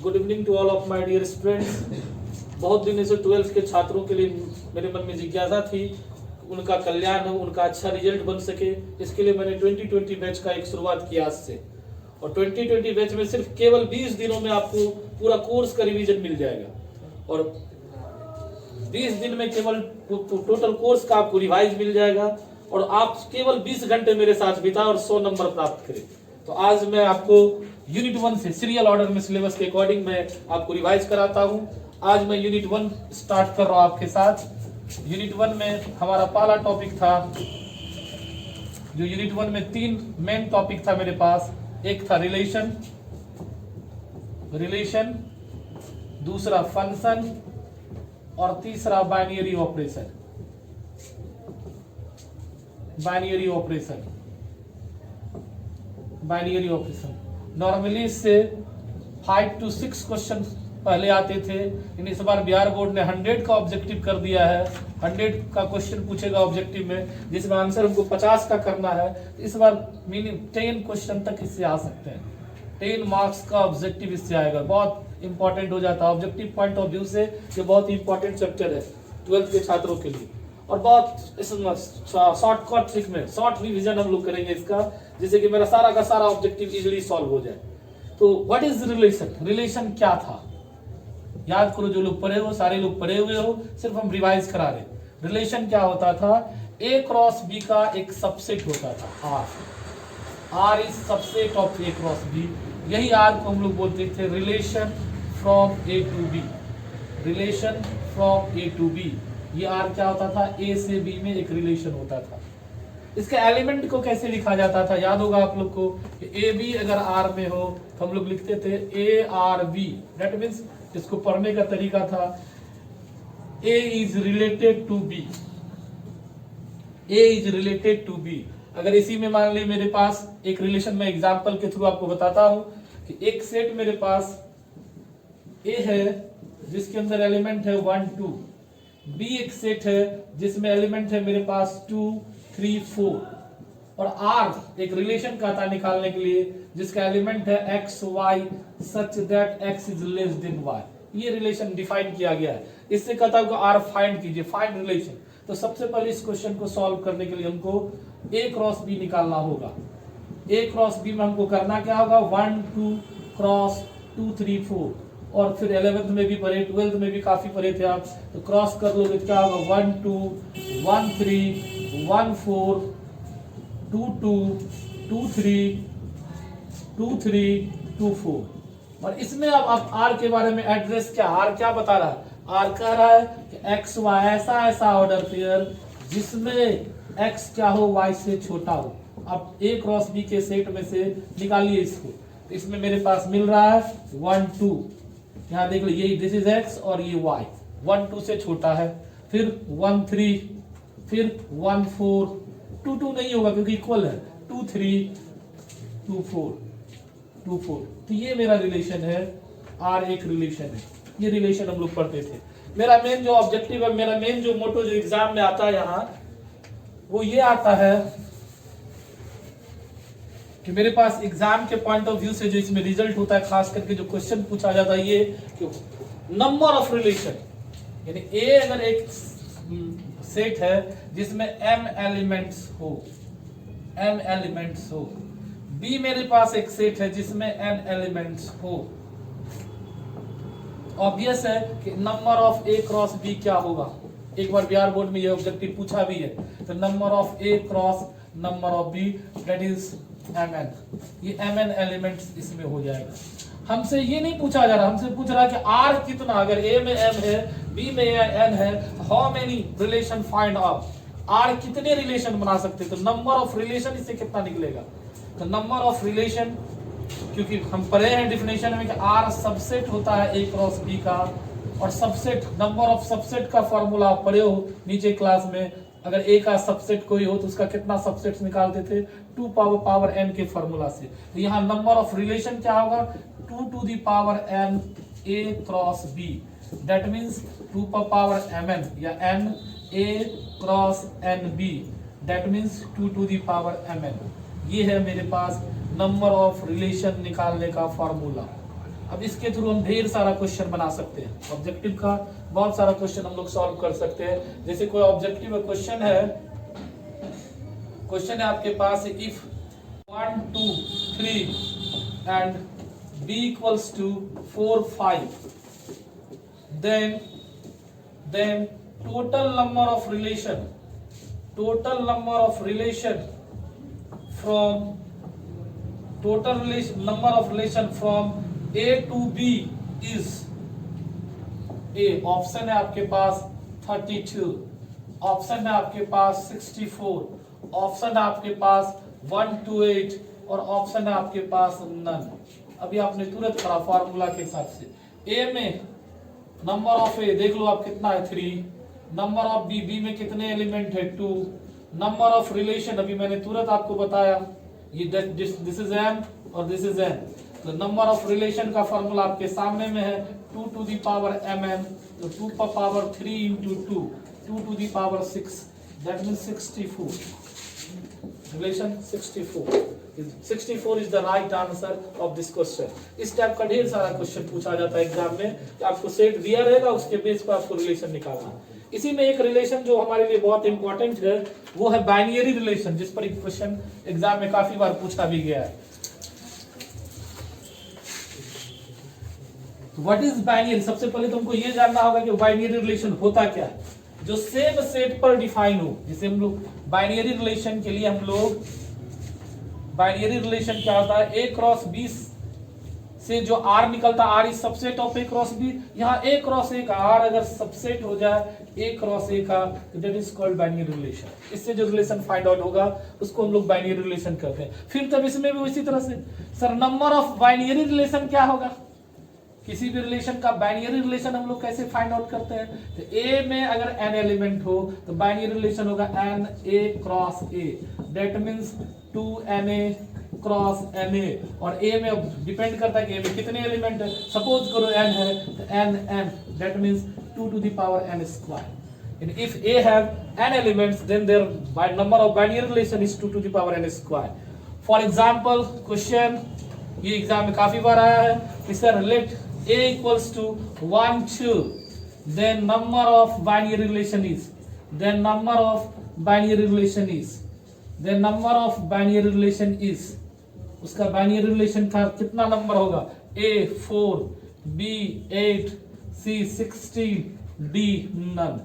Good evening to all of my dear students. बहुत दिन से 12th के छात्रों के लिए मेरे मन में जिज्ञासा थी, उनका कल्याण हो, उनका अच्छा रिजल्ट बन सके। इसके लिए मैंने 2020 बैच का एक शुरुआत की आज से, और 2020 बैच में सिर्फ केवल 20 दिनों में आपको पूरा कोर्स का रिवीजन मिल जाएगा, और 20 दिन में केवल टोटल कोर्स का आपको रिवाइज मिल जाएगा, और आप केवल 20 घंटे मेरे साथ बिताएं और 100 नंबर प्राप्त करें। तो आज मैं आपको यूनिट 1 से सीरियल ऑर्डर में सिलेबस के अकॉर्डिंग मैं आपको रिवाइज कराता हूं। आज मैं यूनिट 1 स्टार्ट कर रहा हूं आपके साथ। यूनिट 1 में हमारा पहला टॉपिक था, जो यूनिट 1 में 3 मेन टॉपिक था मेरे पास। एक था रिलेशन, दूसरा फंक्शन, और तीसरा बाइनरी ऑपरेशन। नॉर्मली इससे 5 to 6 क्वेश्चन पहले आते थे, लेकिन इस बार बिहार बोर्ड ने 100 का ऑब्जेक्टिव कर दिया है। 100 का क्वेश्चन पूछेगा ऑब्जेक्टिव में, जिसमें आंसर हमको 50 का करना है। इस बार मिनिमम 10 क्वेश्चन तक इससे आ सकते हैं। 10 मार्क्स का ऑब्जेक्टिव इससे आएगा, बहुत इंपॉर्टेंट हो जाता है ऑब्जेक्टिव पॉइंट ऑफ व्यू से। ये बहुत इंपॉर्टेंट चैप्टर है 12th के छात्रों के लिए, और बहुत शॉर्टकट ट्रिक में शॉर्ट रिवीजन हम लोग करेंगे इसका, जिससे कि मेरा सारा का सारा ऑब्जेक्टिव इजीली सॉल्व हो जाए। तो व्हाट इज रिलेशन? रिलेशन क्या था? याद करो, जो लोग पढ़े हो, सारे लोग पढ़े हुए हो, सिर्फ हम रिवाइज करा रहे। रिलेशन क्या होता था? ए क्रॉस बी का एक सबसेट होता था, R is subset of A cross B. यही आर को हम लोग बोलते थे relation from A to B. Relation from A to B, ये आर क्या होता था? ए से बी में एक रिलेशन होता था। इसके एलिमेंट को कैसे लिखा जाता था? याद होगा आप लोग को, ए बी अगर आर में हो तो हम लोग लिखते थे A R B. That means इसको पढ़ने का तरीका था A is related to B. A is related to B. अगर इसी में मान ली मेरे पास एक रिलेशन, में एग्जांपल के थ्रू आपको बताता हूं कि एक सेट मेरे पास ए है जिसके अंदर एलिमेंट है 1 2, बी एक सेट है जिसमें एलिमेंट है मेरे पास 2 3 4, और आर एक रिलेशन का था निकालने के लिए जिसका एलिमेंट है X Y such that X is less than Y. ये रिलेशन डिफाइन किया गया है। इससे कहता हूं आर फाइंड कीजिए, फाइंड रिलेशन। तो सबसे पहले इस क्वेश्चन को सॉल्व करने के लिए हमको ए क्रॉस बी निकालना होगा। ए क्रॉस बी में हमको करना क्या होगा? 1 2 क्रॉस 2 3 4, और फिर 11th में भी पढ़े, 12th में भी काफी पढ़े थे आप, तो क्रॉस कर लोगे क्या होगा? 1 2 1 3 1 4 2 2 2 3 2 3 2 4। और इसमें अब आप आर के बारे में एड्रेस क्या, आर क्या बता रहा है? आर कह रहा है कि एक्स वाई ऐसा ऑर्डर पेयर जिसमें एक्स क्या हो, वाई से छोटा हो। अब ए क्रॉस बी के सेट में से निकालिए इसको। इसमें मेरे पास मिल रहा है 1 2, यहाँ देख लो, ये दिस इज एक्स और ये वाई, 1 2 से छोटा है। फिर 1 3, फिर 1 4, 2 2 नहीं होगा क्योंकि इक्वल है, 2 3 2 4 2 4। तो ये मेरा रिलेशन है, आर एक रिलेशन है। ये रिलेशन हम लोग पढ़ते थे। मेरा मेन जो ऑब्जेक्टिव है, मेरा मेन जो मोटो जो एग्जाम में आता है यहाँ, वो ये आता है कि मेरे पास एग्जाम के पॉइंट ऑफ व्यू से जो इसमें रिजल्ट होता है, खास करके जो क्वेश्चन पूछा जाता है ये कि नंबर ऑफ रिलेशन, यानी ए अगर एक सेट है जिसमें m एलिमेंट्स हो, बी मेरे पास एक सेट है जिसमें n एलिमेंट्स हो, ऑब्वियस है कि number of A cross B क्या होगा? एक बार बिहार बोर्ड में ये ऑब्जेक्टिव पूछा भी है। तो number of A cross number of B that is mn। ये mn एलिमेंट्स इसमें हो जाएगा। हमसे ये नहीं पूछा जा रहा, हमसे पूछ रहा है कि r कितना, अगर a में m है, b में n है, how many relation find out, r कितने रिलेशन बना सकते? तो नंबर ऑफ रिलेशन इससे कितना निकलेगा? तो नंबर ऑफ रिलेशन, क्योंकि हम पढ़े हैं डिफिनेशन में कि R सबसेट होता है A क्रॉस B का, और सबसेट, नंबर ऑफ सबसेट का फॉर्मूला आप पढ़े हो नीचे क्लास में। अगर A का सबसेट कोई हो तो उसका कितना सबसेट्स निकालते थे? 2 पावर n के फॉर्मूला से। तो यहाँ नंबर ऑफ रिलेशन क्या होगा? 2 to the power n A cross B, that means 2 power mn या n A cross n B, that means 2 to the power mn। ये है मेरे पास नंबर ऑफ रिलेशन निकालने का फॉर्मूला। अब इसके थ्रू हम ढेर सारा क्वेश्चन बना सकते हैं। ऑब्जेक्टिव का बहुत सारा क्वेश्चन हम लोग सॉल्व कर सकते हैं। जैसे कोई ऑब्जेक्टिव क्वेश्चन है आपके पास, if 1 2 3 and b equals to 4 5, then total number of relation from A to B is A, option है आपके पास 32, ऑप्शन है आपके पास 64, ऑप्शन है आपके पास 1 to 8 और ऑप्शन है आपके पास नन। अभी आपने तुरंत करा फॉर्मूला के हिसाब से। ए में नंबर ऑफ ए देख लो आप कितना है 3, नंबर ऑफ बी में कितने एलिमेंट है 2, नंबर ऑफ रिलेशन अभी मैंने तुरंत आपको बताया ये दिस इज एम और दिस इज एन। तो नंबर ऑफ रिलेशन का फॉर्मूला आपके सामने में है 2 to the power mn, तो 2 पर power 3 into 2 to the power 6, that means 64। Relation 64 is the right answer of this question। इस टाइप का ढेर सारा क्वेश्चन पूछा जाता है एग्जाम में कि आपको सेट दिया रहेगा, उसके बेस पर आपको रिलेशन निकालना। इसी में एक रिलेशन जो हमारे लिए बहुत इंपॉर्टेंट है वो है बाइनरी रिलेशन, जिस पर एक क्वेश्चन एग्जाम में काफी बार पूछा भी गया है। What is binary? सबसे पहले तुमको ये जानना होगा कि बाइनरी रिलेशन होता क्या है, जो सेम सेट पर डिफाइन हो। जैसे हम लोग बाइनरी रिलेशन के लिए बाइनरी रिलेशन क्या होता है, A क्रॉस B से जो R निकलता है, R is subset of A cross B। यहाँ A क्रॉस A का R अगर सबसेट हो जाए A क्रॉस A का, that is called binary relation. इससे जो रिलेशन फाइंड आउट होगा उसको हम लोग बाइनरी रिलेशन कहते हैं। फिर तब इसमें भी उसी तरह से sir number of binary relation क्या होगा, किसी भी रिलेशन का बाइनरी रिलेशन हम लोग कैसे फाइंड आउट करते हैं। तो A में अगर n एलिमेंट हो तो बाइनरी रिलेशन होगा NA cross A, that means 2NA cross NA। और A में डिपेंड करता है कि A में कितने एलिमेंट है। सपोज करो n है तो n, that means 2 to the power n square। And if A have n elements, then their number of binary relation is 2 to the power n square। For example, question ये exam में काफी बार आया है कि sir let A equals to 1 2, then number of binary relation is, then number of binary relation is, then number of binary relation is, उसका binary relation का कितना नंबर होगा, A 4, B 8, C 16, D none।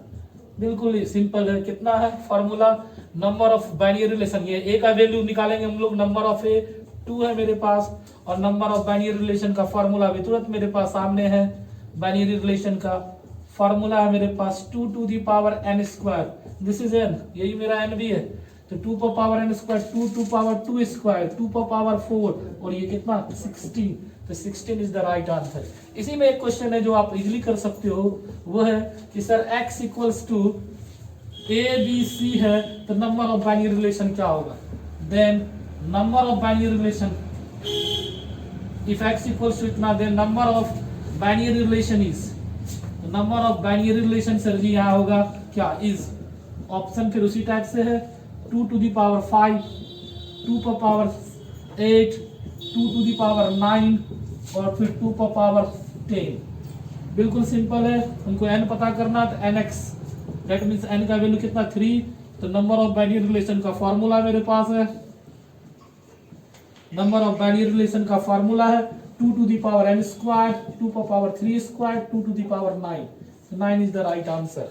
बिल्कुल ही simple है। कितना है formula, number of binary relation, ये A का वैल्यू निकालेंगे हम लोग, नंबर ऑफ A 2 है मेरे पास, और नंबर ऑफ बाइनरी रिलेशन का फॉर्मूला भी तुरंत मेरे पास सामने है। बाइनरी रिलेशन का फॉर्मूला है मेरे पास 2 to the power n square, this is n, यही मेरा n भी है। तो 2 पर power n square, 2 to power 2 square, 2 पर पावर 4, और ये कितना 16, तो 16 इज द राइट आंसर। इसी में एक क्वेश्चन है जो आप इजीली कर सकते हो, वो है कि sir x equals to ABC है तो नंबर ऑफ बाइनरी रिलेशन क्या होगा। Then number of binary relation, if x equals to इतना, then number of binary relation is, number of binary relation sir ji यहाँ होगा क्या, is। ऑप्शन फिर उसी टाइप से है 2 to the power 5, 2 पर पावर 8, 2 to the power 9 और फिर 2 पर पावर 10। बिल्कुल सिंपल है। हमको n पता करना तो nx, दैट मींस n का वैल्यू कितना 3। तो नंबर ऑफ बाइनरी रिलेशन का फॉर्मूला मेरे पास है, नंबर ऑफ बाइनरी रिलेशन का फॉर्मूला है 2 to the power n square, 2 पर power 3 square, 2 to the power 9। 9 is the right answer.